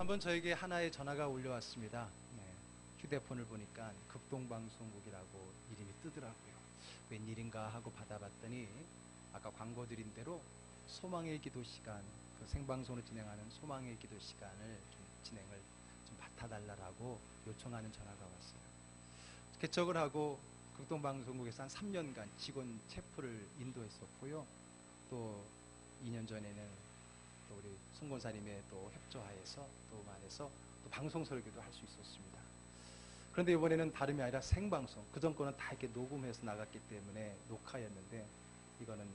한번 저에게 하나의 전화가 올려왔습니다. 휴대폰을 보니까 극동방송국이라고 이름이 뜨더라고요. 웬일인가 하고 받아봤더니 아까 광고 드린 대로 소망의 기도 시간, 그 생방송으로 진행하는 소망의 기도 시간을 진행을 좀 맡아달라고 요청하는 전화가 왔어요. 개척을 하고 극동방송국에서 한 3년간 직원 체프를 인도했었고요. 또 2년 전에는 또 우리 송권사님의 또 협조하에서 또 안에서 또 방송 설교도 할 수 있었습니다. 그런데 이번에는 다름이 아니라 생방송, 그전 거는 다 이렇게 녹음해서 나갔기 때문에 녹화였는데 이거는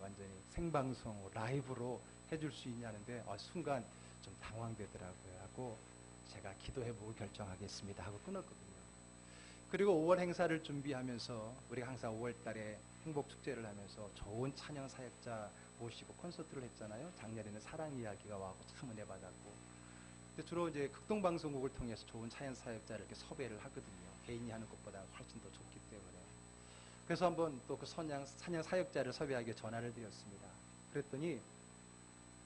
완전히 생방송 라이브로 해줄 수 있냐는데 순간 좀 당황되더라고요. 하고 제가 기도해보고 결정하겠습니다 하고 끊었거든요. 그리고 5월 행사를 준비하면서 우리가 항상 5월 달에 행복축제를 하면서 좋은 찬양 사역자 모시고 콘서트를 했잖아요. 작년에는 사랑 이야기가 와서 참 은혜 받았고. 근데 주로 이제 극동방송국을 통해서 좋은 찬양 사역자를 이렇게 섭외를 하거든요. 개인이 하는 것보다 훨씬 더 좋기 때문에. 그래서 한번 또 그 찬양 사역자를 섭외하기 위해 전화를 드렸습니다. 그랬더니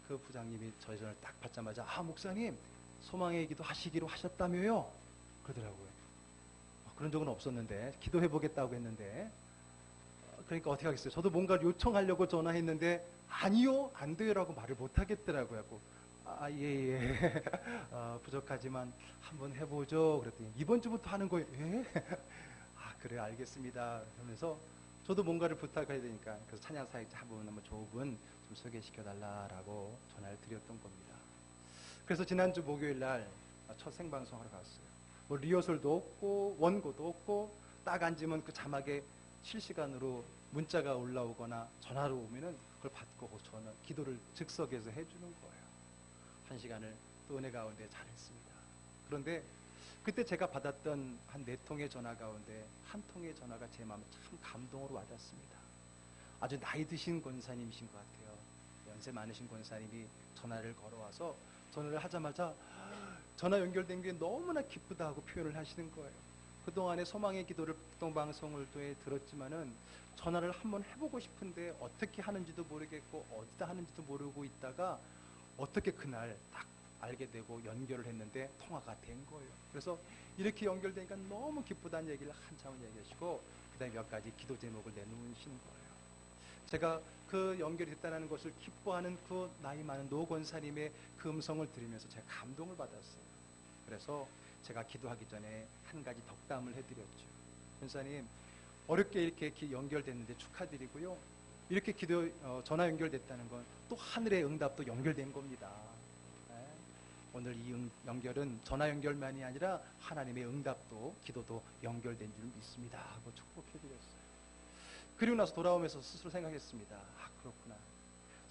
그 부장님이 저희 전화를 딱 받자마자 목사님 소망의 기도 하시기로 하셨다며요? 그러더라고요. 그런 적은 없었는데 기도해보겠다고 했는데 그러니까 어떻게 하겠어요? 저도 뭔가를 요청하려고 전화했는데 아니요 안 돼요 라고 말을 못하겠더라고요. 예. 부족하지만 한번 해보죠. 그랬더니 이번 주부터 하는 거예요. 예? 그래요 알겠습니다 하면서 저도 뭔가를 부탁해야 되니까 그래서 찬양 사역자 한 분 한번 좋은 분 좀 소개시켜 달라라고 전화를 드렸던 겁니다. 그래서 지난주 목요일 날 첫 생방송 하러 갔어요. 뭐 리허설도 없고 원고도 없고 딱 앉으면 그 자막에 실시간으로 문자가 올라오거나 전화로 오면은 그걸 받고 전화 기도를 즉석에서 해주는 거예요. 한 시간을 또 은혜 가운데 잘했습니다. 그런데 그때 제가 받았던 한 4통의 전화 가운데 한 통의 전화가 제 마음에 참 감동으로 와닿습니다. 아주 나이 드신 권사님이신 것 같아요. 연세 많으신 권사님이 전화를 걸어와서 전화를 하자마자 전화 연결된 게 너무나 기쁘다 하고 표현을 하시는 거예요. 그동안에 소망의 기도를 극동방송을 통해 들었지만은 전화를 한번 해보고 싶은데 어떻게 하는지도 모르겠고 어디다 하는지도 모르고 있다가 어떻게 그날 딱 알게 되고 연결을 했는데 통화가 된 거예요. 그래서 이렇게 연결되니까 너무 기쁘다는 얘기를 한참을 얘기하시고 그 다음에 몇 가지 기도 제목을 내놓으시는 거예요. 제가 그 연결이 됐다는 것을 기뻐하는 그 나이 많은 노 권사님의 그 음성을 들으면서 제가 감동을 받았어요. 그래서 제가 기도하기 전에 한 가지 덕담을 해드렸죠. 권사님 어렵게 이렇게 연결됐는데 축하드리고요. 이렇게 전화 연결됐다는 건 또 하늘의 응답도 연결된 겁니다. 오늘 이 연결은 전화 연결만이 아니라 하나님의 응답도 기도도 연결된 줄 믿습니다 하고 축복해드렸어요. 그리고 나서 돌아오면서 스스로 생각했습니다. 그렇구나.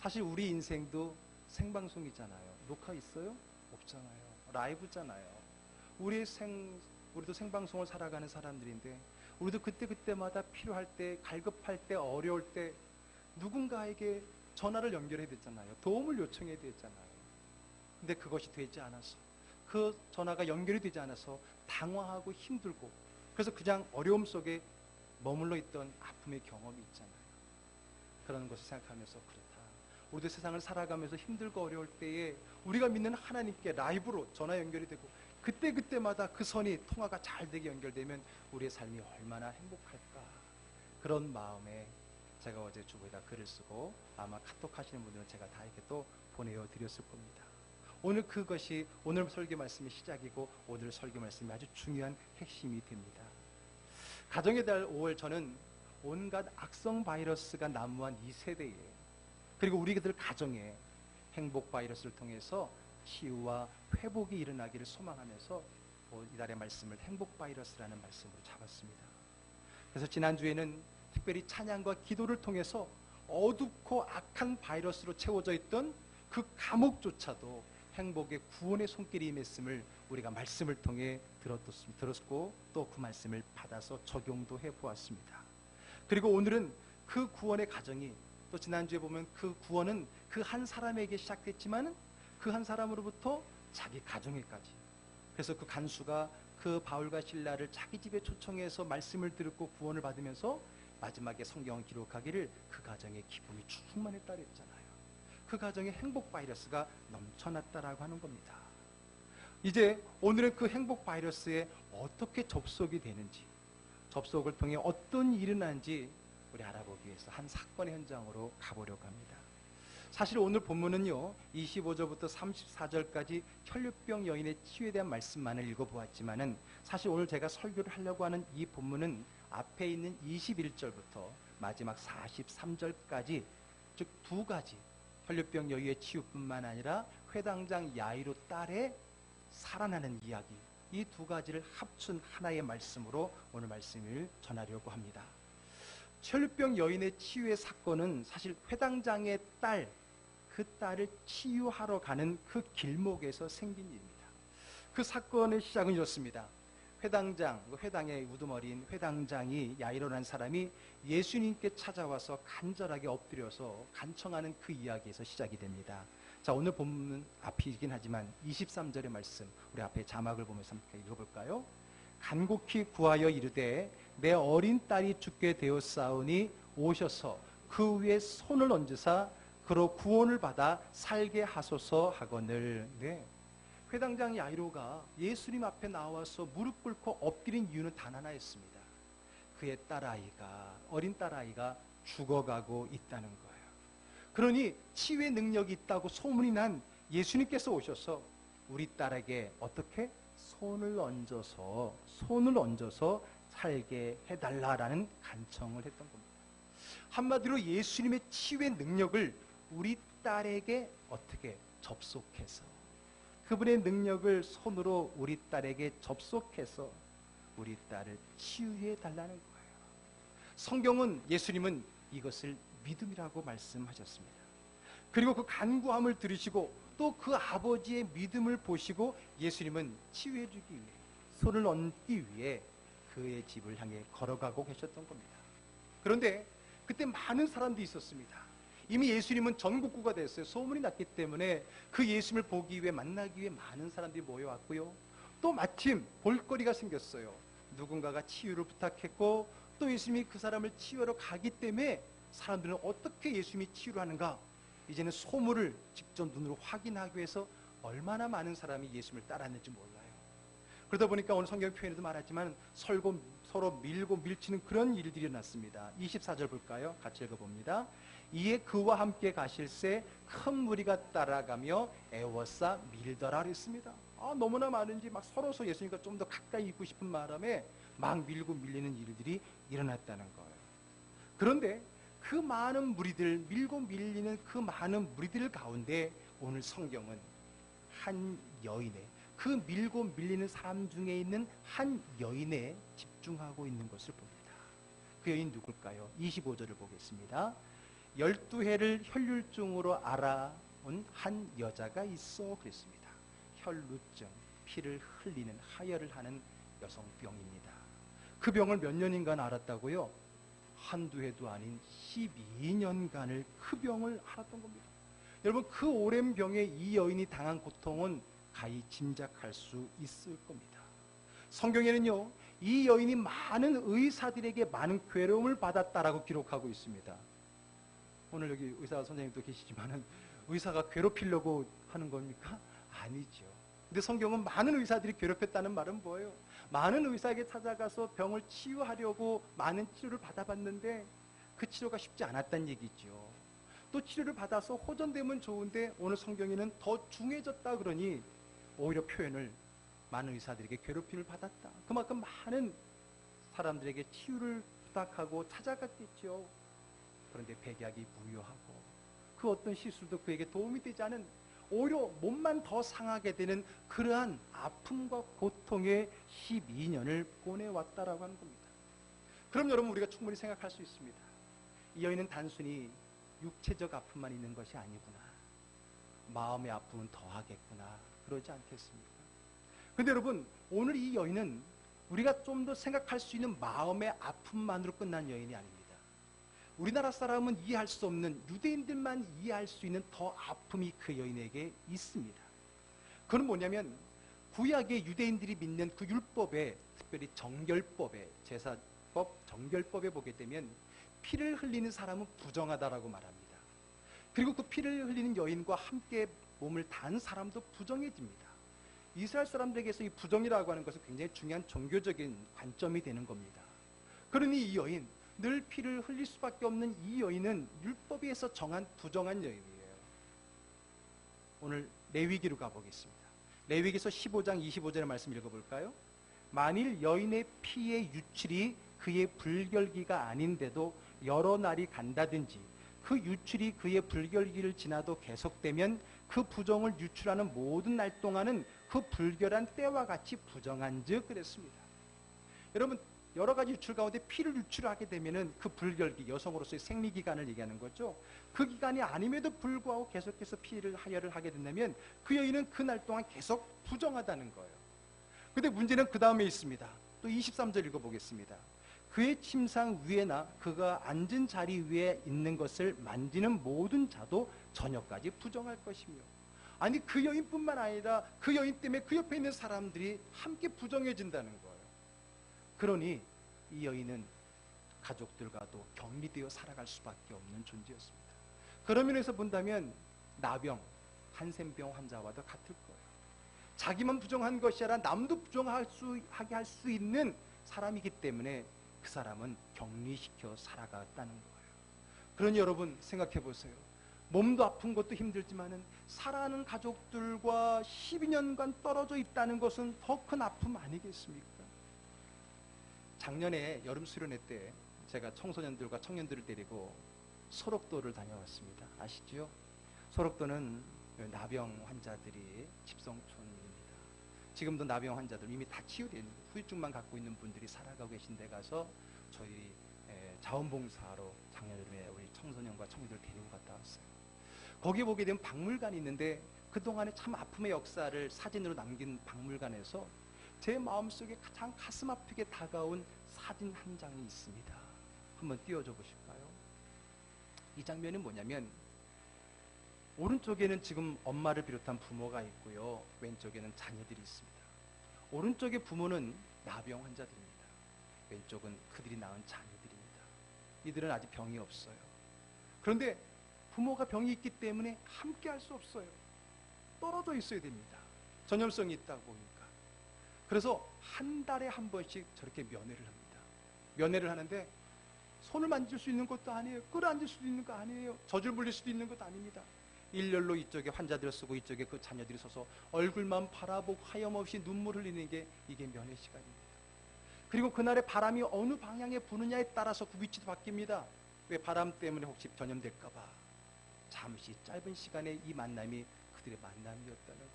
사실 우리 인생도 생방송이잖아요. 녹화 있어요? 없잖아요. 라이브잖아요. 우리도 생방송을 살아가는 사람들인데 우리도 그때마다 필요할 때, 갈급할 때, 어려울 때 누군가에게 전화를 연결해야 되잖아요. 도움을 요청해야 되잖아요. 근데 그것이 되지 않아서 그 전화가 연결이 되지 않아서 당황하고 힘들고 그래서 그냥 어려움 속에 머물러 있던 아픔의 경험이 있잖아요. 그런 것을 생각하면서 그렇다. 우리도 세상을 살아가면서 힘들고 어려울 때에 우리가 믿는 하나님께 라이브로 전화 연결이 되고 그때마다 그 선이 통화가 잘 되게 연결되면 우리의 삶이 얼마나 행복할까. 그런 마음에 제가 어제 주보에다 글을 쓰고 아마 카톡 하시는 분들은 제가 다 이렇게 또 보내드렸을 겁니다. 오늘 그것이 오늘 설교 말씀의 시작이고 오늘 설교 말씀이 아주 중요한 핵심이 됩니다. 가정의 달 5월 저는 온갖 악성 바이러스가 난무한 이 세대에 그리고 우리들 가정에 행복 바이러스를 통해서 치유와 회복이 일어나기를 소망하면서 이달의 말씀을 행복 바이러스라는 말씀으로 잡았습니다. 그래서 지난주에는 특별히 찬양과 기도를 통해서 어둡고 악한 바이러스로 채워져 있던 그 감옥조차도 행복의 구원의 손길이 임했음을 우리가 말씀을 통해 들었고 또 그 말씀을 받아서 적용도 해보았습니다. 그리고 오늘은 그 구원의 과정이 또 지난주에 보면 그 구원은 그 한 사람에게 시작됐지만 그 한 사람으로부터 자기 가정에까지 그래서 그 간수가 그 바울과 실라를 자기 집에 초청해서 말씀을 듣고 구원을 받으면서 마지막에 성경을 기록하기를 그 가정에 기쁨이 충만했다 그랬잖아요. 그 가정에 행복 바이러스가 넘쳐났다라고 하는 겁니다. 이제 오늘은 그 행복 바이러스에 어떻게 접속이 되는지, 접속을 통해 어떤 일이 일어난지 우리 알아보기 위해서 한 사건의 현장으로 가보려고 합니다. 사실 오늘 본문은요, 25절부터 34절까지 혈류병 여인의 치유에 대한 말씀만을 읽어보았지만은, 사실 오늘 제가 설교를 하려고 하는 이 본문은 앞에 있는 21절부터 마지막 43절까지, 즉 두 가지, 혈류병 여인의 치유뿐만 아니라 회당장 야이로 딸의 살아나는 이야기, 이 두 가지를 합친 하나의 말씀으로 오늘 말씀을 전하려고 합니다. 혈류병 여인의 치유의 사건은 사실 회당장의 딸, 그 딸을 치유하러 가는 그 길목에서 생긴 일입니다. 그 사건의 시작은 이렇습니다. 회당장, 회당의 우두머리인 회당장이 야이로라는 사람이 예수님께 찾아와서 간절하게 엎드려서 간청하는 그 이야기에서 시작이 됩니다. 자, 오늘 본문은 앞이긴 하지만 23절의 말씀, 우리 앞에 자막을 보면서 함께 읽어볼까요? 간곡히 구하여 이르되 내 어린 딸이 죽게 되었사오니 오셔서 그 위에 손을 얹으사 그로 구원을 받아 살게 하소서 하거늘. 네. 회당장 야이로가 예수님 앞에 나와서 무릎 꿇고 엎드린 이유는 단 하나였습니다. 그의 딸아이가, 어린 딸아이가 죽어가고 있다는 거예요. 그러니 치유의 능력이 있다고 소문이 난 예수님께서 오셔서 우리 딸에게 어떻게 손을 얹어서 살게 해달라라는 간청을 했던 겁니다. 한마디로 예수님의 치유의 능력을 우리 딸에게 어떻게 접속해서, 그분의 능력을 손으로 우리 딸에게 접속해서 우리 딸을 치유해 달라는 거예요. 성경은, 예수님은 이것을 믿음이라고 말씀하셨습니다. 그리고 그 간구함을 들으시고 또 그 아버지의 믿음을 보시고 예수님은 치유해 주기 위해, 손을 얹기 위해 그의 집을 향해 걸어가고 계셨던 겁니다. 그런데 그때 많은 사람들이 있었습니다. 이미 예수님은 전국구가 됐어요. 소문이 났기 때문에 그 예수님을 보기 위해, 만나기 위해 많은 사람들이 모여왔고요. 또 마침 볼거리가 생겼어요. 누군가가 치유를 부탁했고 또 예수님이 그 사람을 치유하러 가기 때문에 사람들은 어떻게 예수님이 치유를 하는가, 이제는 소문을 직접 눈으로 확인하기 위해서 얼마나 많은 사람이 예수님을 따랐는지 몰라요. 그러다 보니까 오늘 성경 표현에도 말하지만 서로 밀고 밀치는 그런 일들이 일어났습니다. 24절 볼까요? 같이 읽어봅니다. 이에 그와 함께 가실새 큰 무리가 따라가며 애워싸 밀더라 그랬습니다. 너무나 많은지 막 서로서 예수님과 좀 더 가까이 있고 싶은 바람에 막 밀고 밀리는 일들이 일어났다는 거예요. 그런데 그 많은 무리들, 밀고 밀리는 그 많은 무리들 가운데 오늘 성경은 한 여인의, 그 밀고 밀리는 사람 중에 있는 한 여인에 집중하고 있는 것을 봅니다. 그 여인 누굴까요? 25절을 보겠습니다. 12해를 혈류증으로 알아온 한 여자가 있어 그랬습니다. 혈루증, 피를 흘리는, 하혈을 하는 여성병입니다. 그 병을 몇 년인가 앓았다고요? 한두 해도 아닌 12년간을 그 병을 앓았던 겁니다. 여러분, 그 오랜 병에 이 여인이 당한 고통은 가히 짐작할 수 있을 겁니다. 성경에는요, 이 여인이 많은 의사들에게 많은 괴로움을 받았다라고 기록하고 있습니다. 오늘 여기 의사 선생님도 계시지만은 의사가 괴롭히려고 하는 겁니까? 아니죠. 근데 성경은 많은 의사들이 괴롭혔다는 말은 뭐예요? 많은 의사에게 찾아가서 병을 치유하려고 많은 치료를 받아봤는데 그 치료가 쉽지 않았다는 얘기죠. 또 치료를 받아서 호전되면 좋은데 오늘 성경에는 더 중해졌다 그러니 오히려 표현을 많은 의사들에게 괴롭힘을 받았다. 그만큼 많은 사람들에게 치유를 부탁하고 찾아갔겠죠. 그런데 백약이 무효하고 그 어떤 시술도 그에게 도움이 되지 않은, 오히려 몸만 더 상하게 되는 그러한 아픔과 고통의 12년을 보내왔다라고 하는 겁니다. 그럼 여러분, 우리가 충분히 생각할 수 있습니다. 이 여인은 단순히 육체적 아픔만 있는 것이 아니구나, 마음의 아픔은 더하겠구나, 그러지 않겠습니까? 그런데 여러분, 오늘 이 여인은 우리가 좀 더 생각할 수 있는 마음의 아픔만으로 끝난 여인이 아닙니다. 우리나라 사람은 이해할 수 없는, 유대인들만 이해할 수 있는 더 아픔이 그 여인에게 있습니다. 그건 뭐냐면, 구약의 유대인들이 믿는 그 율법에, 특별히 정결법에, 제사법 정결법에 보게 되면 피를 흘리는 사람은 부정하다라고 말합니다. 그리고 그 피를 흘리는 여인과 함께 몸을 단 사람도 부정해집니다. 이스라엘 사람들에게서 이 부정이라고 하는 것은 굉장히 중요한 종교적인 관점이 되는 겁니다. 그러니 이 여인, 늘 피를 흘릴 수밖에 없는 이 여인은 율법에서 정한 부정한 여인이에요. 오늘 레위기로 가보겠습니다. 레위기서 15장 25절의 말씀 읽어볼까요? 만일 여인의 피의 유출이 그의 불결기가 아닌데도 여러 날이 간다든지 그 유출이 그의 불결기를 지나도 계속되면 그 부정을 유출하는 모든 날 동안은 그 불결한 때와 같이 부정한즉 그랬습니다. 여러분, 여러 가지 유출 가운데 피를 유출하게 되면은 그 불결기, 여성으로서의 생리 기간을 얘기하는 거죠. 그 기간이 아님에도 불구하고 계속해서 피를 하혈을 하게 된다면 그 여인은 그 날 동안 계속 부정하다는 거예요. 근데 문제는 그 다음에 있습니다. 또 23절 읽어보겠습니다. 그의 침상 위에나 그가 앉은 자리 위에 있는 것을 만지는 모든 자도 저녁까지 부정할 것이며, 아니 그 여인뿐만 아니라 그 여인 때문에 그 옆에 있는 사람들이 함께 부정해진다는 거예요. 그러니 이 여인은 가족들과도 격리되어 살아갈 수밖에 없는 존재였습니다. 그런 면에서 본다면 나병, 한센병 환자와도 같을 거예요. 자기만 부정한 것이 아니라 남도 부정하게 할 수 있는 사람이기 때문에 그 사람은 격리시켜 살아갔다는 거예요. 그러니 여러분 생각해 보세요. 몸도 아픈 것도 힘들지만은 사랑하는 가족들과 12년간 떨어져 있다는 것은 더 큰 아픔 아니겠습니까? 작년에 여름 수련회 때 제가 청소년들과 청년들을 데리고 소록도를 다녀왔습니다. 아시죠? 소록도는 나병 환자들이 집성촌입니다. 지금도 나병 환자들 이미 다 치유된 후유증만 갖고 있는 분들이 살아가고 계신 데 가서 저희 자원봉사로 작년에 우리 청소년과 청년들을 데리고 갔다 왔어요. 거기 보게 되면 박물관이 있는데 그동안의 참 아픔의 역사를 사진으로 남긴 박물관에서 제 마음속에 가장 가슴 아프게 다가온 사진 한 장이 있습니다. 한번 띄워줘 보실까요? 이 장면이 뭐냐면 오른쪽에는 지금 엄마를 비롯한 부모가 있고요. 왼쪽에는 자녀들이 있습니다. 오른쪽의 부모는 나병 환자들입니다. 왼쪽은 그들이 낳은 자녀들입니다. 이들은 아직 병이 없어요. 그런데 부모가 병이 있기 때문에 함께 할 수 없어요. 떨어져 있어야 됩니다. 전염성이 있다고 보니까. 그래서 한 달에 한 번씩 저렇게 면회를 합니다. 면회를 하는데 손을 만질 수 있는 것도 아니에요. 끌어안을 수도 있는 거 아니에요. 젖을 물릴 수도 있는 것도 아닙니다. 일렬로 이쪽에 환자들 쓰고 이쪽에 그 자녀들이 서서 얼굴만 바라보고 하염없이 눈물 흘리는 게 이게 면회 시간입니다. 그리고 그날의 바람이 어느 방향에 부느냐에 따라서 그 위치도 바뀝니다. 왜? 바람 때문에 혹시 전염될까 봐. 잠시 짧은 시간에 이 만남이 그들의 만남이었다는 거예요.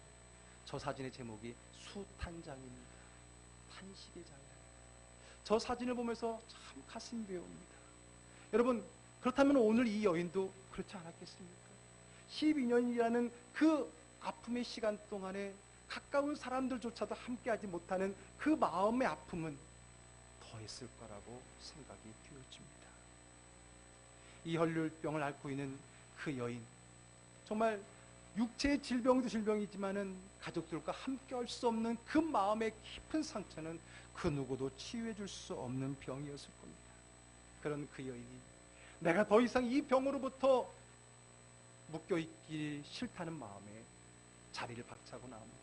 저 사진의 제목이 수탄장입니다. 탄식의 장이다. 저 사진을 보면서 참 가슴이 베옵니다. 여러분, 그렇다면 오늘 이 여인도 그렇지 않았겠습니까? 12년이라는 그 아픔의 시간 동안에 가까운 사람들조차도 함께하지 못하는 그 마음의 아픔은 더했을 거라고 생각이 되어집니다. 이 혈류병을 앓고 있는 그 여인, 정말 육체의 질병도 질병이지만은 가족들과 함께할 수 없는 그 마음의 깊은 상처는 그 누구도 치유해 줄 수 없는 병이었을 겁니다. 그런 그 여인이 내가 더 이상 이 병으로부터 묶여있기 싫다는 마음에 자리를 박차고 나옵니다.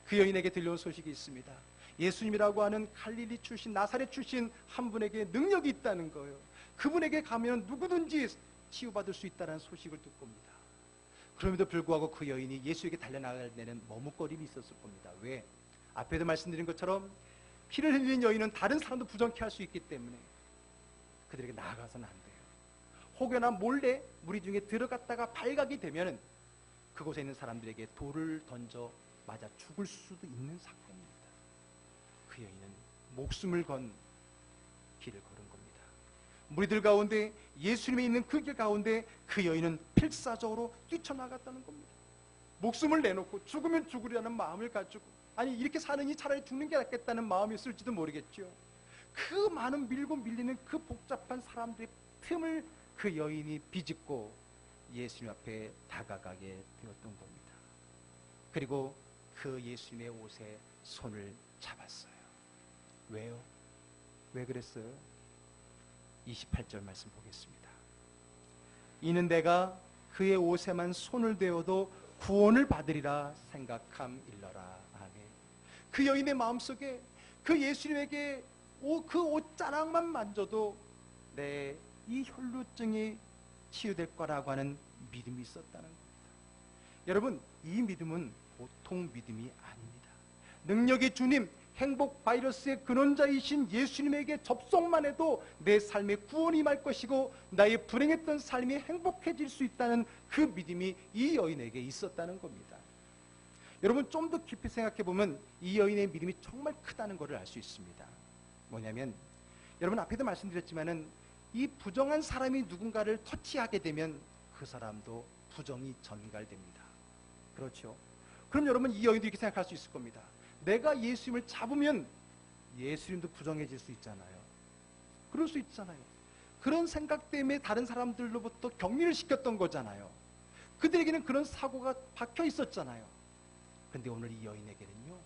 그 여인에게 들려온 소식이 있습니다. 예수님이라고 하는 갈릴리 출신, 나사렛 출신 한 분에게 능력이 있다는 거예요. 그분에게 가면 누구든지 치유받을 수 있다는 소식을 듣고 옵니다. 그럼에도 불구하고 그 여인이 예수에게 달려나갈 때는 머뭇거림이 있었을 겁니다. 왜? 앞에도 말씀드린 것처럼 피를 흘리는 여인은 다른 사람도 부정케 할 수 있기 때문에 그들에게 나아가서는 안 돼요. 혹여나 몰래 무리 중에 들어갔다가 발각이 되면 그곳에 있는 사람들에게 돌을 던져 맞아 죽을 수도 있는 사건입니다. 그 여인은 목숨을 건 길을 걸은 겁니다. 무리들 가운데 예수님이 있는 그 길 가운데 그 여인은 필사적으로 뛰쳐나갔다는 겁니다. 목숨을 내놓고 죽으면 죽으리라는 마음을 가지고, 아니 이렇게 사느니 차라리 죽는 게 낫겠다는 마음이었을지도 모르겠죠. 그 많은 밀고 밀리는 그 복잡한 사람들의 틈을 그 여인이 비집고 예수님 앞에 다가가게 되었던 겁니다. 그리고 그 예수님의 옷에 손을 잡았어요. 왜요? 왜 그랬어요? 28절 말씀 보겠습니다. 이는 내가 그의 옷에만 손을 대어도 구원을 받으리라 생각함 일러라. 아멘. 그 여인의 마음속에 그 예수님에게 그 옷자락만 만져도 내 이 혈루증이 치유될 거라고 하는 믿음이 있었다는 겁니다. 여러분, 이 믿음은 보통 믿음이 아닙니다. 능력의 주님, 행복 바이러스의 근원자이신 예수님에게 접속만 해도 내 삶에 구원이 임할 것이고 나의 불행했던 삶이 행복해질 수 있다는 그 믿음이 이 여인에게 있었다는 겁니다. 여러분, 좀 더 깊이 생각해 보면 이 여인의 믿음이 정말 크다는 것을 알 수 있습니다. 뭐냐면, 여러분 앞에도 말씀드렸지만은 이 부정한 사람이 누군가를 터치하게 되면 그 사람도 부정이 전갈됩니다. 그렇죠? 그럼 여러분, 이 여인도 이렇게 생각할 수 있을 겁니다. 내가 예수님을 잡으면 예수님도 부정해질 수 있잖아요. 그럴 수 있잖아요. 그런 생각 때문에 다른 사람들로부터 격리를 시켰던 거잖아요. 그들에게는 그런 사고가 박혀 있었잖아요. 그런데 오늘 이 여인에게는요,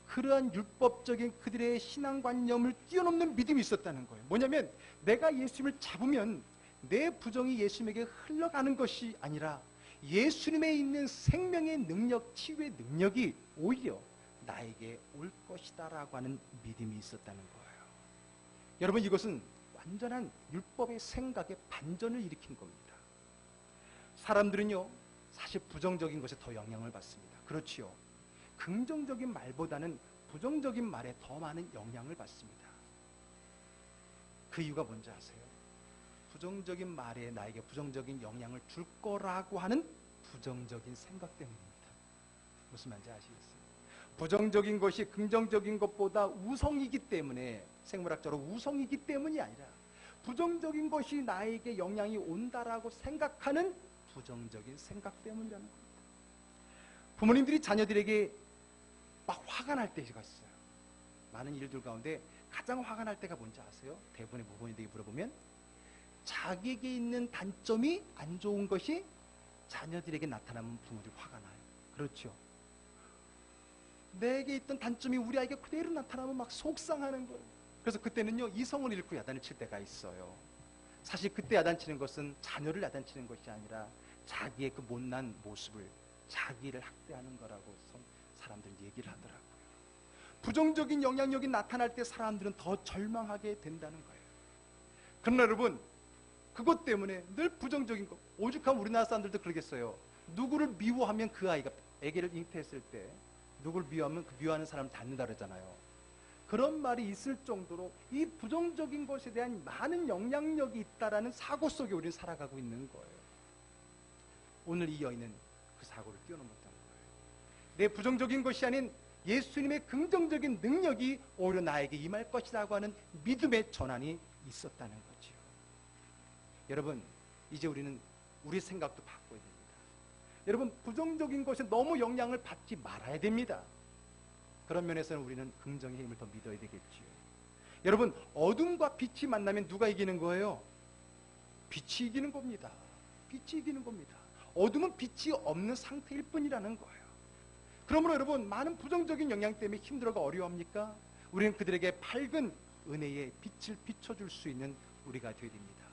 그러한 율법적인 그들의 신앙관념을 뛰어넘는 믿음이 있었다는 거예요. 뭐냐면, 내가 예수님을 잡으면 내 부정이 예수님에게 흘러가는 것이 아니라 예수님에 있는 생명의 능력, 치유의 능력이 오히려 나에게 올 것이다 라고 하는 믿음이 있었다는 거예요. 여러분, 이것은 완전한 율법의 생각의 반전을 일으킨 겁니다. 사람들은요, 사실 부정적인 것에 더 영향을 받습니다. 그렇지요. 긍정적인 말보다는 부정적인 말에 더 많은 영향을 받습니다. 그 이유가 뭔지 아세요? 부정적인 말에 나에게 부정적인 영향을 줄 거라고 하는 부정적인 생각 때문입니다. 무슨 말인지 아시겠어요? 부정적인 것이 긍정적인 것보다 우성이기 때문에, 생물학적으로 우성이기 때문이 아니라 부정적인 것이 나에게 영향이 온다라고 생각하는 부정적인 생각 때문이라는 겁니다. 부모님들이 자녀들에게 막 화가 날 때가 있어요. 많은 일들 가운데 가장 화가 날 때가 뭔지 아세요? 대부분의 부모님들이 물어보면 자기에게 있는 단점이 안 좋은 것이 자녀들에게 나타나면 부모들이 화가 나요. 그렇죠? 내게 있던 단점이 우리 아이에게 그대로 나타나면 막 속상하는 거예요. 그래서 그때는요, 이성을 잃고 야단을 칠 때가 있어요. 사실 그때 야단치는 것은 자녀를 야단치는 것이 아니라 자기의 그 못난 모습을, 자기를 학대하는 거라고 사람들은 얘기를 하더라고요. 부정적인 영향력이 나타날 때 사람들은 더 절망하게 된다는 거예요. 그러나 여러분, 그것 때문에 늘 부정적인 것, 오죽하면 우리나라 사람들도 그러겠어요. 누구를 미워하면 그 아이가 아기를 잉태했을 때 누구를 미워하면 그 미워하는 사람을 닮는다 그러잖아요. 그런 말이 있을 정도로 이 부정적인 것에 대한 많은 영향력이 있다라는 사고 속에 우리는 살아가고 있는 거예요. 오늘 이 여인은 그 사고를 뛰어넘었다는 거예요. 내 부정적인 것이 아닌 예수님의 긍정적인 능력이 오히려 나에게 임할 것이라고 하는 믿음의 전환이 있었다는 거지요. 여러분, 이제 우리는 우리 생각도 바꿔야 됩니다. 여러분, 부정적인 것에 너무 영향을 받지 말아야 됩니다. 그런 면에서는 우리는 긍정의 힘을 더 믿어야 되겠지요. 여러분, 어둠과 빛이 만나면 누가 이기는 거예요? 빛이 이기는 겁니다. 빛이 이기는 겁니다. 어둠은 빛이 없는 상태일 뿐이라는 거예요. 그러므로 여러분, 많은 부정적인 영향 때문에 힘들어가 어려워합니까? 우리는 그들에게 밝은 은혜의 빛을 비춰줄 수 있는 우리가 되어야 됩니다.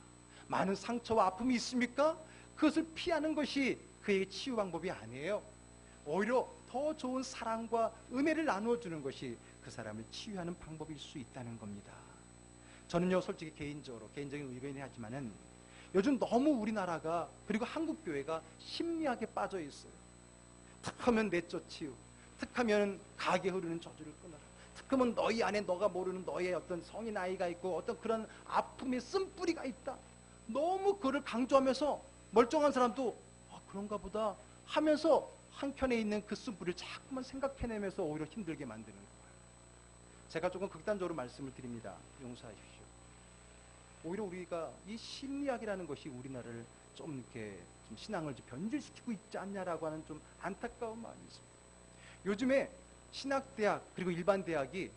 많은 상처와 아픔이 있습니까? 그것을 피하는 것이 그의 치유 방법이 아니에요. 오히려 더 좋은 사랑과 은혜를 나누어주는 것이 그 사람을 치유하는 방법일 수 있다는 겁니다. 저는요, 솔직히 개인적인 의견이 하지만은 요즘 너무 우리나라가, 그리고 한국교회가 심리학에 빠져 있어요. 툭하면 내적 치유, 툭하면 가게 흐르는 저주를 끊어라, 툭하면 너희 안에 너가 모르는 너의 어떤 성인 아이가 있고 어떤 그런 아픔의 쓴뿌리가 있다. 너무 그걸 강조하면서 멀쩡한 사람도 그런가 보다 하면서 한켠에 있는 그 쓴뿌리를 자꾸만 생각해내면서 오히려 힘들게 만드는 거예요. 제가 조금 극단적으로 말씀을 드립니다. 용서하십시오. 오히려 우리가 이 심리학이라는 것이 우리나라를 좀 이렇게 좀 신앙을 좀 변질시키고 있지 않냐라고 하는 좀 안타까운 마음이 있습니다. 요즘에 신학대학 그리고 일반 대학이,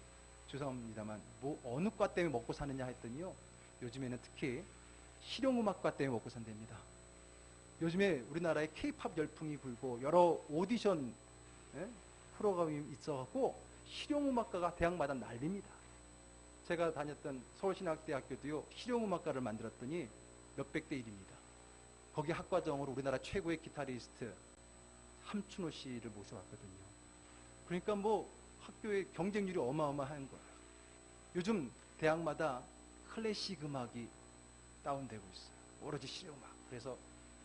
죄송합니다만 뭐 어느 과 때문에 먹고 사느냐 했더니요, 요즘에는 특히 실용음악과 때문에 먹고 산답니다. 요즘에 우리나라에 K-팝 열풍이 불고 여러 오디션 프로그램이 있어갖고 실용음악가가 대학마다 난립니다. 제가 다녔던 서울신학대학교도요, 실용음악가를 만들었더니 몇백 대 1입니다. 거기 학과정으로 우리나라 최고의 기타리스트 함춘호 씨를 모셔왔거든요. 그러니까 뭐 학교의 경쟁률이 어마어마한 거예요. 요즘 대학마다 클래식 음악이 다운되고 있어요. 오로지 실용음악. 그래서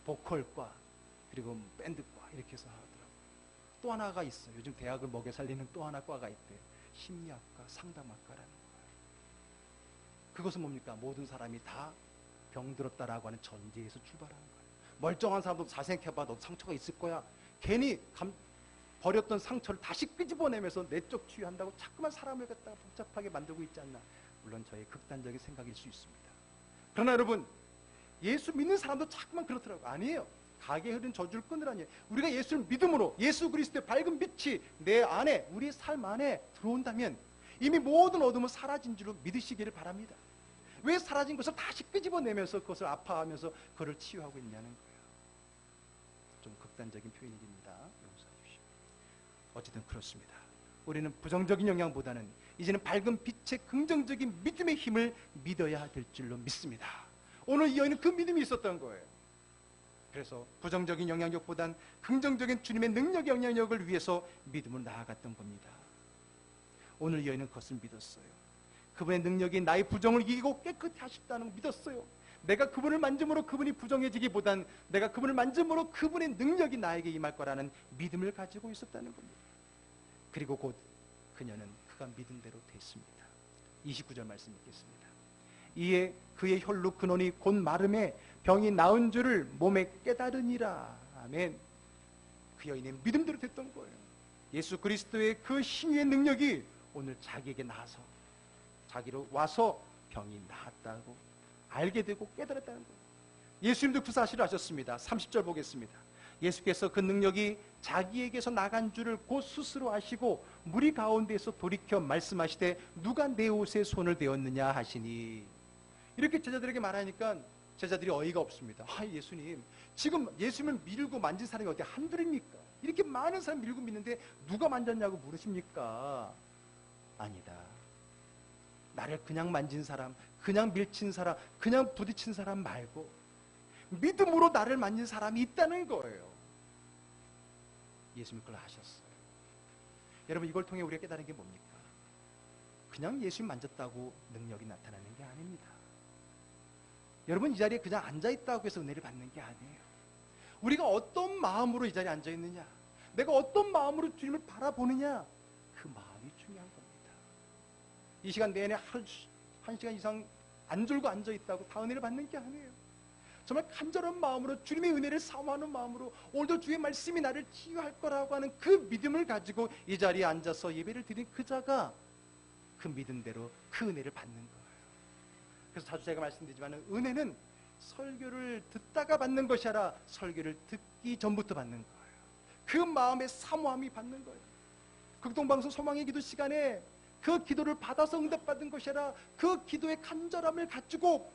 보컬과 그리고 밴드과 이렇게 해서 하더라고요. 또 하나가 있어요. 요즘 대학을 먹여 살리는 또 하나 과가 있대요. 심리학과, 상담학과라는 거예요. 그것은 뭡니까? 모든 사람이 다 병들었다라고 하는 전제에서 출발하는 거예요. 멀쩡한 사람도 자생해봐. 너 상처가 있을 거야. 괜히 버렸던 상처를 다시 끄집어내면서 내적 치유한다고 자꾸만 사람을 갖다가 복잡하게 만들고 있지 않나. 물론 저의 극단적인 생각일 수 있습니다. 그러나 여러분, 예수 믿는 사람도 자꾸만 그렇더라고요. 아니에요. 가게 흐른 저주를 끊으라니. 우리가 예수를 믿음으로 예수 그리스도의 밝은 빛이 내 안에, 우리 삶 안에 들어온다면 이미 모든 어둠은 사라진 줄로 믿으시기를 바랍니다. 왜 사라진 것을 다시 끄집어내면서 그것을 아파하면서 그를 치유하고 있냐는 거예요. 좀 극단적인 표현입니다. 용서해 주십시오. 어쨌든 그렇습니다. 우리는 부정적인 영향보다는 이제는 밝은 빛의 긍정적인 믿음의 힘을 믿어야 될 줄로 믿습니다. 오늘 이 여인은 그 믿음이 있었던 거예요. 그래서 부정적인 영향력보단 긍정적인 주님의 능력 영향력을 위해서 믿음으로 나아갔던 겁니다. 오늘 이 여인은 그것을 믿었어요. 그분의 능력이 나의 부정을 이기고 깨끗이 하셨다는 걸 믿었어요. 내가 그분을 만짐으로 그분이 부정해지기보단 내가 그분을 만짐으로 그분의 능력이 나에게 임할 거라는 믿음을 가지고 있었다는 겁니다. 그리고 곧 그녀는 그가 믿은 대로 됐습니다. 29절 말씀 읽겠습니다. 이에 그의 혈로 근원이 곧 마름에 병이 나은 줄을 몸에 깨달으니라. 아멘. 그 여인의 믿음대로 됐던 거예요. 예수 그리스도의 그 신유의 능력이 오늘 자기에게 나서 자기로 와서 병이 나았다고 알게 되고 깨달았다는 거예요. 예수님도 그 사실을 아셨습니다. 30절 보겠습니다. 예수께서 그 능력이 자기에게서 나간 줄을 곧 스스로 아시고 무리 가운데에서 돌이켜 말씀하시되 누가 내 옷에 손을 대었느냐 하시니. 이렇게 제자들에게 말하니까 제자들이 어이가 없습니다. 아, 예수님, 지금 예수님을 밀고 만진 사람이 어디 한둘입니까? 이렇게 많은 사람 밀고 믿는데 누가 만졌냐고 물으십니까? 아니다. 나를 그냥 만진 사람, 그냥 밀친 사람, 그냥 부딪힌 사람 말고 믿음으로 나를 만진 사람이 있다는 거예요. 예수님이 그걸 아셨어요. 여러분, 이걸 통해 우리가 깨달은 게 뭡니까? 그냥 예수님 만졌다고 능력이 나타나는 게 아닙니다. 여러분, 이 자리에 그냥 앉아있다고 해서 은혜를 받는 게 아니에요. 우리가 어떤 마음으로 이 자리에 앉아있느냐, 내가 어떤 마음으로 주님을 바라보느냐, 그 마음이 중요한 겁니다. 이 시간 내내 한 시간 이상 안 졸고 앉아있다고 다 은혜를 받는 게 아니에요. 정말 간절한 마음으로 주님의 은혜를 사모하는 마음으로 오늘도 주의 말씀이 나를 치유할 거라고 하는 그 믿음을 가지고 이 자리에 앉아서 예배를 드린 그 자가 그 믿음대로 그 은혜를 받는 거예요. 그래서 자주 제가 말씀드리지만 은혜는 설교를 듣다가 받는 것이 아니라 설교를 듣기 전부터 받는 거예요. 그 마음의 사모함이 받는 거예요. 극동방송 소망의 기도 시간에 그 기도를 받아서 응답받은 것이 아니라 그 기도의 간절함을 가지고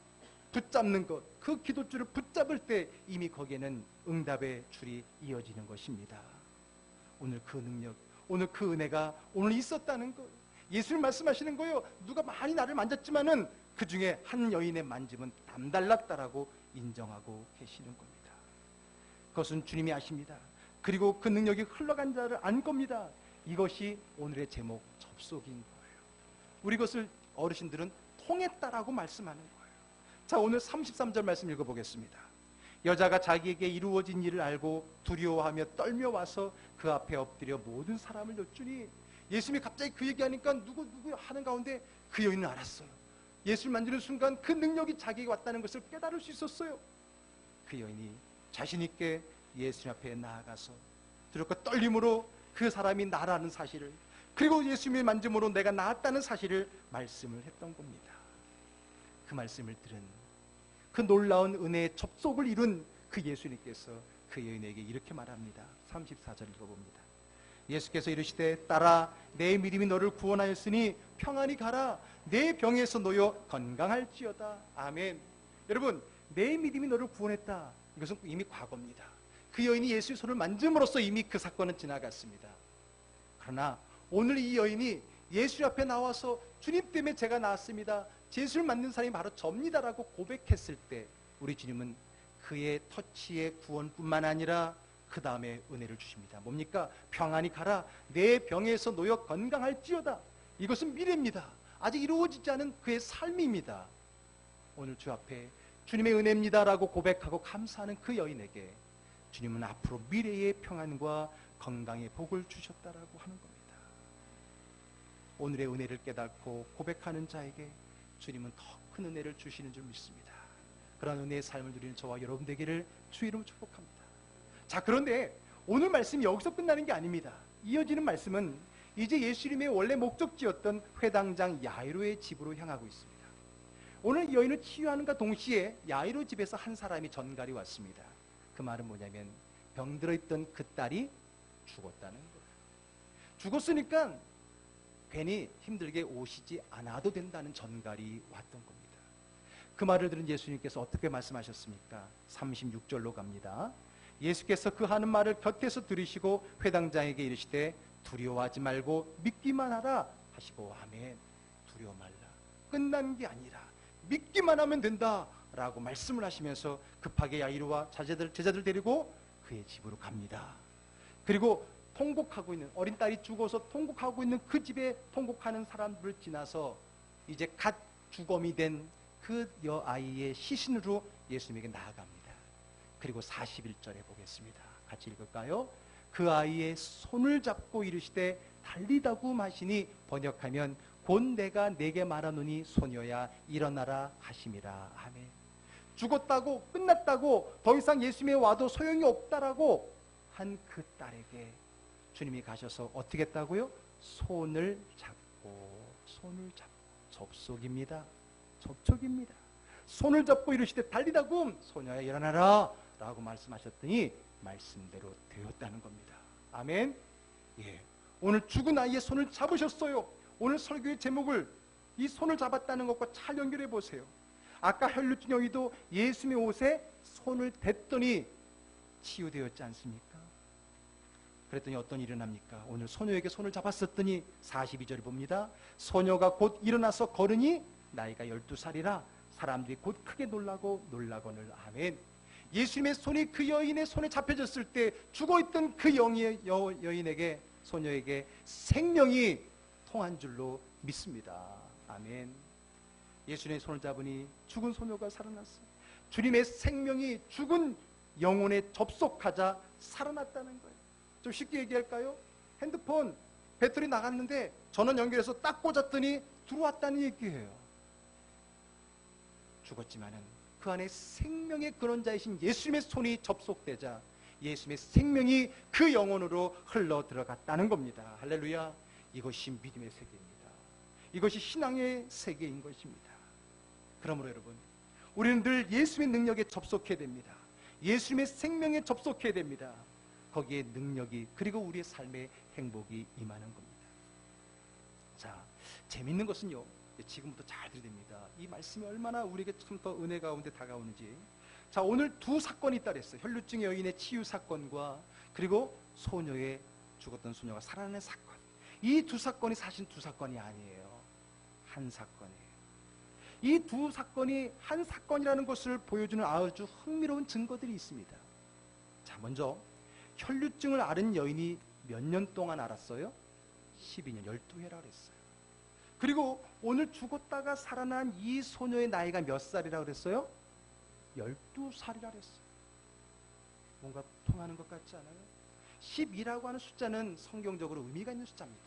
붙잡는 것, 그 기도줄을 붙잡을 때 이미 거기에는 응답의 줄이 이어지는 것입니다. 오늘 그 능력, 오늘 그 은혜가 오늘 있었다는 것. 예수님 말씀하시는 거예요. 누가 많이 나를 만졌지만은 그 중에 한 여인의 만짐은 남달랐다라고 인정하고 계시는 겁니다. 그것은 주님이 아십니다. 그리고 그 능력이 흘러간 자를 안 겁니다. 이것이 오늘의 제목 접속인 거예요. 우리 것을 어르신들은 통했다라고 말씀하는 거예요. 자, 오늘 33절 말씀 읽어보겠습니다. 여자가 자기에게 이루어진 일을 알고 두려워하며 떨며 와서 그 앞에 엎드려 모든 사람을 여쭈니. 예수님이 갑자기 그 얘기하니까 누구 하는 가운데 그 여인은 알았어요. 예수를 만지는 순간 그 능력이 자기에게 왔다는 것을 깨달을 수 있었어요. 그 여인이 자신 있게 예수님 앞에 나아가서 두렵고 떨림으로 그 사람이 나라는 사실을, 그리고 예수님의 만짐으로 내가 나았다는 사실을 말씀을 했던 겁니다. 그 말씀을 들은 그 놀라운 은혜의 접속을 이룬 그 예수님께서 그 여인에게 이렇게 말합니다. 34절 읽어봅니다. 예수께서 이르시되 딸아, 내 믿음이 너를 구원하였으니 평안히 가라. 내 병에서 놓여 건강할지어다. 아멘. 여러분, 내 믿음이 너를 구원했다. 이것은 이미 과거입니다. 그 여인이 예수의 손을 만짐으로써 이미 그 사건은 지나갔습니다. 그러나 오늘 이 여인이 예수 앞에 나와서 주님 때문에 제가 나았습니다, 예수를 만든 사람이 바로 접니다라고 고백했을 때 우리 주님은 그의 터치의 구원뿐만 아니라 그 다음에 은혜를 주십니다. 뭡니까? 평안히 가라. 내 병에서 놓여 건강할지어다. 이것은 미래입니다. 아직 이루어지지 않은 그의 삶입니다. 오늘 주 앞에 주님의 은혜입니다라고 고백하고 감사하는 그 여인에게 주님은 앞으로 미래의 평안과 건강의 복을 주셨다라고 하는 겁니다. 오늘의 은혜를 깨닫고 고백하는 자에게 주님은 더 큰 은혜를 주시는 줄 믿습니다. 그런 은혜의 삶을 누리는 저와 여러분 되기를 주 이름으로 축복합니다. 자, 그런데 오늘 말씀이 여기서 끝나는 게 아닙니다. 이어지는 말씀은 이제 예수님의 원래 목적지였던 회당장 야이로의 집으로 향하고 있습니다. 오늘 이 여인을 치유하는가 동시에 야이로 집에서 한 사람이 전갈이 왔습니다. 그 말은 뭐냐면 병들어 있던 그 딸이 죽었다는 거예요. 죽었으니까 괜히 힘들게 오시지 않아도 된다는 전갈이 왔던 겁니다. 그 말을 들은 예수님께서 어떻게 말씀하셨습니까? 36절로 갑니다. 예수께서 그 하는 말을 곁에서 들으시고 회당장에게 이르시되 두려워하지 말고 믿기만 하라 하시고 아멘. 두려워 말라. 끝난 게 아니라 믿기만 하면 된다 라고 말씀을 하시면서 급하게 야이로와 제자들 데리고 그의 집으로 갑니다. 그리고 통곡하고 있는 어린 딸이 죽어서 통곡하고 있는 그 집에 통곡하는 사람들을 지나서 이제 갓 주검이 된 그 여아이의 시신으로 예수님에게 나아갑니다. 그리고 41절에 보겠습니다. 같이 읽을까요? 그 아이의 손을 잡고 이르시되 달리다고 하시니 번역하면 곧 내가 내게 말하노니 소녀야 일어나라 하심이라. 아멘. 죽었다고 끝났다고 더 이상 예수님에 와도 소용이 없다라고 한 그 딸에게 주님이 가셔서 어떻게 했다고요? 손을 잡고 접속입니다. 접촉입니다. 손을 잡고 이르시되 달리다고 소녀야 일어나라 라고 말씀하셨더니 말씀대로 되었다는 겁니다. 아멘. 예. 오늘 죽은 아이의 손을 잡으셨어요. 오늘 설교의 제목을 이 손을 잡았다는 것과 잘 연결해 보세요. 아까 혈루증 여인도 예수님의 옷에 손을 댔더니 치유되었지 않습니까? 그랬더니 어떤 일이 일어납니까? 오늘 소녀에게 손을 잡았었더니 42절을 봅니다. 소녀가 곧 일어나서 걸으니 나이가 12살이라 사람들이 곧 크게 놀라거늘. 아멘. 예수님의 손이 그 여인의 손에 잡혀졌을 때 죽어있던 그 여인에게 소녀에게 생명이 통한 줄로 믿습니다. 아멘. 예수님의 손을 잡으니 죽은 소녀가 살아났어요. 주님의 생명이 죽은 영혼에 접속하자 살아났다는 거예요. 좀 쉽게 얘기할까요? 핸드폰 배터리 나갔는데 전원 연결해서 딱 꽂았더니 들어왔다는 얘기예요. 죽었지만은 그 안에 생명의 근원자이신 예수님의 손이 접속되자 예수님의 생명이 그 영혼으로 흘러 들어갔다는 겁니다. 할렐루야. 이것이 믿음의 세계입니다. 이것이 신앙의 세계인 것입니다. 그러므로 여러분, 우리는 늘 예수님의 능력에 접속해야 됩니다. 예수님의 생명에 접속해야 됩니다. 거기에 능력이 그리고 우리의 삶의 행복이 임하는 겁니다. 자, 재밌는 것은요, 지금부터 잘 들립니다. 이 말씀이 얼마나 우리에게 좀 더 은혜 가운데 다가오는지. 자, 오늘 두 사건이 있다 그랬어요. 혈루증 여인의 치유 사건과 그리고 소녀의 죽었던 소녀가 살아나는 사건. 이 두 사건이 사실 두 사건이 아니에요. 한 사건이에요. 이 두 사건이 한 사건이라는 것을 보여주는 아주 흥미로운 증거들이 있습니다. 자, 먼저 혈루증을 앓은 여인이 몇 년 동안 앓았어요? 12년, 12회라 그랬어요. 그리고 오늘 죽었다가 살아난 이 소녀의 나이가 몇 살이라 그랬어요? 12살이라 그랬어요. 뭔가 통하는 것 같지 않아요? 12라고 하는 숫자는 성경적으로 의미가 있는 숫자입니다.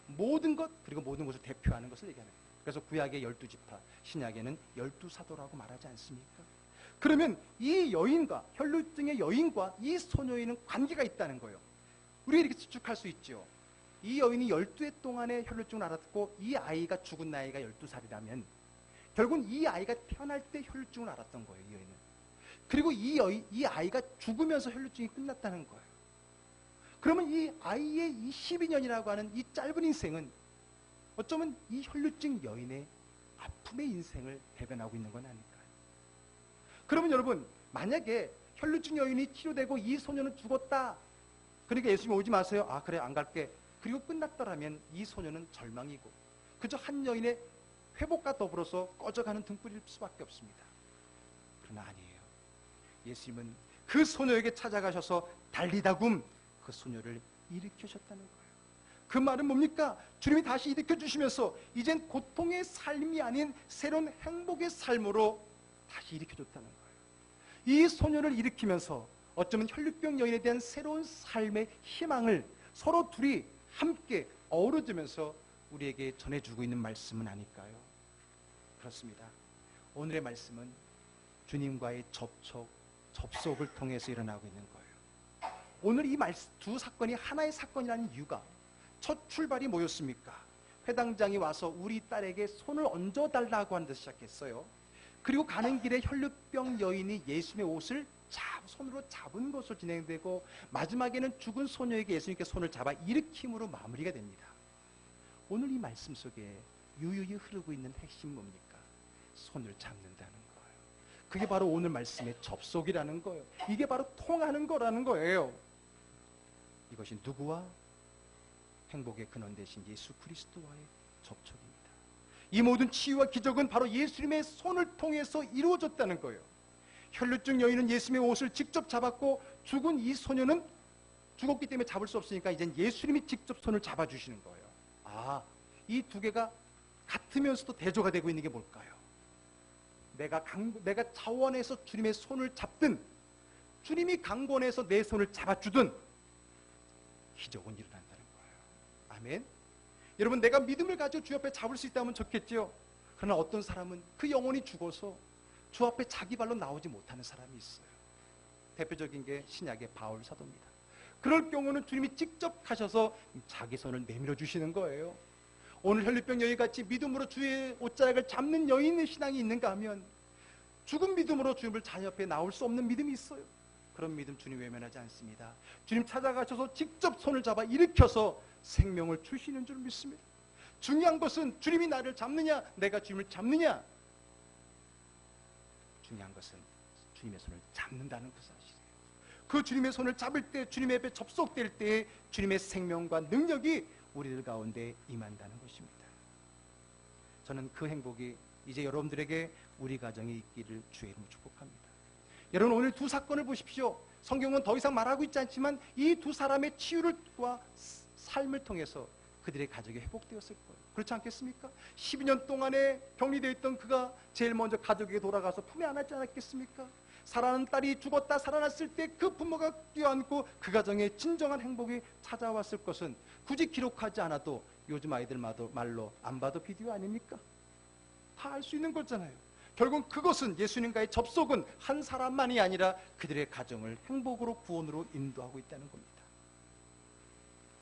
모든 것, 그리고 모든 것을 대표하는 것을 얘기하는 거예요. 그래서 구약의 12지파, 신약에는 12사도라고 말하지 않습니까? 그러면 이 여인과, 혈루증의 여인과 이 소녀에는 관계가 있다는 거예요. 우리가 이렇게 추측할 수 있죠. 이 여인이 12해 동안의 혈루증을 앓았고 이 아이가 죽은 나이가 12살이라면 결국은 이 아이가 태어날 때 혈루증을 앓았던 거예요. 이 여인은. 그리고 이 아이가 죽으면서 혈루증이 끝났다는 거예요. 그러면 이 아이의 이 12년이라고 하는 이 짧은 인생은 어쩌면 이 혈루증 여인의 아픔의 인생을 대변하고 있는 건 아닐까요? 그러면 여러분, 만약에 혈루증 여인이 치료되고 이 소녀는 죽었다. 그러니까 예수님 오지 마세요. 아, 그래, 안 갈게. 그리고 끝났더라면 이 소녀는 절망이고 그저 한 여인의 회복과 더불어서 꺼져가는 등불일 수밖에 없습니다. 그러나 아니에요. 예수님은 그 소녀에게 찾아가셔서 달리다굼 그 소녀를 일으키셨다는 거예요. 그 말은 뭡니까? 주님이 다시 일으켜 주시면서 이젠 고통의 삶이 아닌 새로운 행복의 삶으로 다시 일으켜 줬다는 거예요. 이 소녀를 일으키면서 어쩌면 혈류병 여인에 대한 새로운 삶의 희망을 서로 둘이 함께 어우러지면서 우리에게 전해주고 있는 말씀은 아닐까요? 그렇습니다. 오늘의 말씀은 주님과의 접속을 통해서 일어나고 있는 거예요. 오늘 이 두 사건이 하나의 사건이라는 이유가, 첫 출발이 뭐였습니까? 회당장이 와서 우리 딸에게 손을 얹어달라고 하는 데서 시작했어요. 그리고 가는 길에 혈류병 여인이 예수님의 옷을 손으로 잡은 것으로 진행되고, 마지막에는 죽은 소녀에게 예수님께 손을 잡아 일으킴으로 마무리가 됩니다. 오늘 이 말씀 속에 유유히 흐르고 있는 핵심 뭡니까? 손을 잡는다는 거예요. 그게 바로 오늘 말씀의 접속이라는 거예요. 이게 바로 통하는 거라는 거예요. 이것이 누구와? 행복의 근원 되신 예수 그리스도와의 접촉입니다. 이 모든 치유와 기적은 바로 예수님의 손을 통해서 이루어졌다는 거예요. 혈류증 여인은 예수님의 옷을 직접 잡았고, 죽은 이 소녀는 죽었기 때문에 잡을 수 없으니까 이젠 예수님이 직접 손을 잡아주시는 거예요. 이 두 개가 같으면서도 대조가 되고 있는 게 뭘까요? 내가 차원에서 주님의 손을 잡든, 주님이 강권해서 내 손을 잡아주든 기적은 일어난다는 거예요. 아멘. 여러분, 내가 믿음을 가지고 주 앞에 잡을 수 있다면 좋겠죠. 그러나 어떤 사람은 그 영혼이 죽어서 주 앞에 자기 발로 나오지 못하는 사람이 있어요. 대표적인 게 신약의 바울 사도입니다. 그럴 경우는 주님이 직접 가셔서 자기 손을 내밀어 주시는 거예요. 오늘 혈류병 여인같이 믿음으로 주의 옷자락을 잡는 여인의 신앙이 있는가 하면, 죽은 믿음으로 주님을 자녀 앞에 나올 수 없는 믿음이 있어요. 그런 믿음 주님 외면하지 않습니다. 주님 찾아가셔서 직접 손을 잡아 일으켜서 생명을 주시는 줄 믿습니다. 중요한 것은 주님이 나를 잡느냐, 내가 주님을 잡느냐. 중요한 것은 주님의 손을 잡는다는 그 사실이에요. 그 주님의 손을 잡을 때, 주님의 앞에 접속될 때 주님의 생명과 능력이 우리들 가운데 임한다는 것입니다. 저는 그 행복이 이제 여러분들에게, 우리 가정에 있기를 주의 이름으로 축복합니다. 여러분, 오늘 두 사건을 보십시오. 성경은 더 이상 말하고 있지 않지만 이 두 사람의 치유와 삶을 통해서 그들의 가족이 회복되었을 거예요. 그렇지 않겠습니까? 12년 동안에 격리되어 있던 그가 제일 먼저 가족에게 돌아가서 품에 안았지 않았겠습니까? 사랑하는 딸이 죽었다 살아났을 때 그 부모가 뛰어안고 그 가정에 진정한 행복이 찾아왔을 것은 굳이 기록하지 않아도 요즘 아이들 말로 안 봐도 비디오 아닙니까? 다 알 수 있는 거잖아요. 결국 그것은, 예수님과의 접속은 한 사람만이 아니라 그들의 가정을 행복으로, 구원으로 인도하고 있다는 겁니다.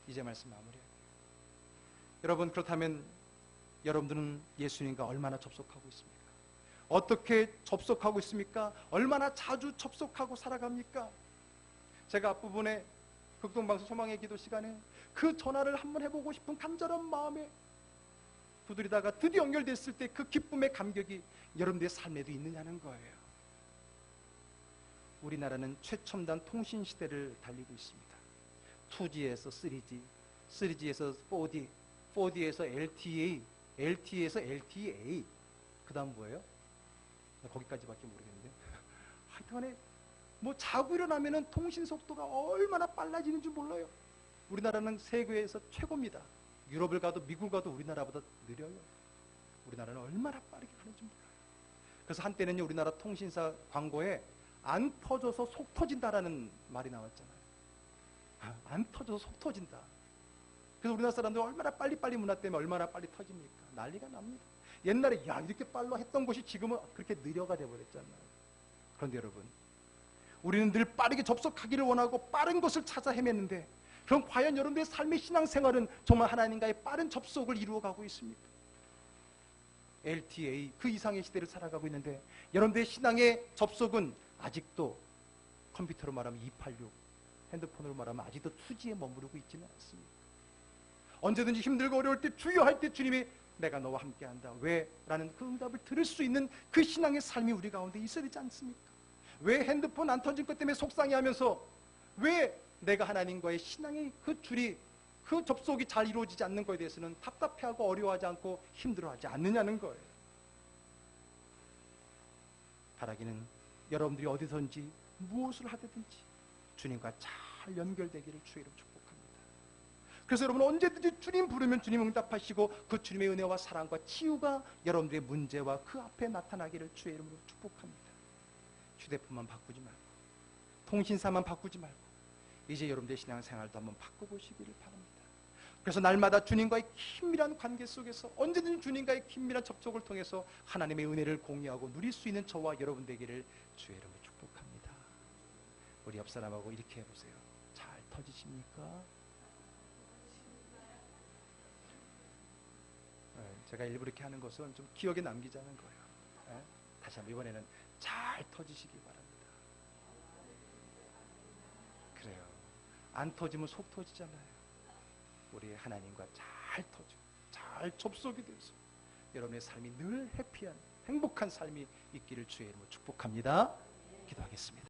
이제 말씀 마무리할게요. 여러분, 그렇다면 여러분들은 예수님과 얼마나 접속하고 있습니까? 어떻게 접속하고 있습니까? 얼마나 자주 접속하고 살아갑니까? 제가 앞부분에 극동방송 소망의 기도 시간에 그 전화를 한번 해보고 싶은 간절한 마음에 두드리다가 드디어 연결됐을 때 그 기쁨의 감격이 여러분들의 삶에도 있느냐는 거예요. 우리나라는 최첨단 통신 시대를 달리고 있습니다. 2G에서 3G, 3G에서 4D, 4D에서 LTE, LTE에서 LTA, 그 다음 뭐예요? 거기까지밖에 모르겠는데 하여튼간에 뭐 자고 일어나면은 통신 속도가 얼마나 빨라지는 줄 몰라요. 우리나라는 세계에서 최고입니다. 유럽을 가도 미국 가도 우리나라보다 느려요. 우리나라는 얼마나 빠르게 하는지 몰라요. 그래서 한때는요, 우리나라 통신사 광고에 안 터져서 속 터진다라는 말이 나왔잖아요. 안 터져서 속 터진다. 그래서 우리나라 사람들 얼마나 빨리빨리 문화 때문에 얼마나 빨리 터집니까? 난리가 납니다. 옛날에 야 이렇게 빨라 했던 것이 지금은 그렇게 느려가 돼버렸잖아요. 그런데 여러분, 우리는 늘 빠르게 접속하기를 원하고 빠른 것을 찾아 헤맸는데, 그럼 과연 여러분들의 삶의 신앙생활은 정말 하나님과의 빠른 접속을 이루어가고 있습니까? LTA, 그 이상의 시대를 살아가고 있는데 여러분들의 신앙의 접속은 아직도 컴퓨터로 말하면 286, 핸드폰으로 말하면 아직도 2G에 머무르고 있지는 않습니다. 언제든지 힘들고 어려울 때 주여 할 때 주님이 내가 너와 함께한다. 왜? 라는 그 응답을 들을 수 있는 그 신앙의 삶이 우리 가운데 있어야 되지 않습니까? 왜 핸드폰 안 터진 것 때문에 속상해하면서 왜 내가 하나님과의 신앙의 그 줄이, 그 접속이 잘 이루어지지 않는 것에 대해서는 답답해하고 어려워하지 않고 힘들어하지 않느냐는 거예요. 바라기는 여러분들이 어디선지 무엇을 하든지 주님과 잘 연결되기를 주의 이름 축복합니다. 그래서 여러분 언제든지 주님 부르면 주님 응답하시고 그 주님의 은혜와 사랑과 치유가 여러분들의 문제와 그 앞에 나타나기를 주의 이름으로 축복합니다. 휴대폰만 바꾸지 말고 통신사만 바꾸지 말고 이제 여러분들의 신앙생활도 한번 바꿔보시기를 바랍니다. 그래서 날마다 주님과의 긴밀한 관계 속에서 언제든지 주님과의 긴밀한 접촉을 통해서 하나님의 은혜를 공유하고 누릴 수 있는 저와 여러분 되기를 주의 이름으로 축복합니다. 우리 옆 사람하고 이렇게 해보세요. 잘 터지십니까? 제가 일부러 이렇게 하는 것은 좀 기억에 남기자는 거예요. 다시 한번 이번에는 잘 터지시기 바랍니다. 그래요. 안 터지면 속 터지잖아요. 우리 하나님과 잘 터지고 잘 접속이 돼서 여러분의 삶이 늘 해피한 행복한 삶이 있기를 주의 이름으로 축복합니다. 기도하겠습니다.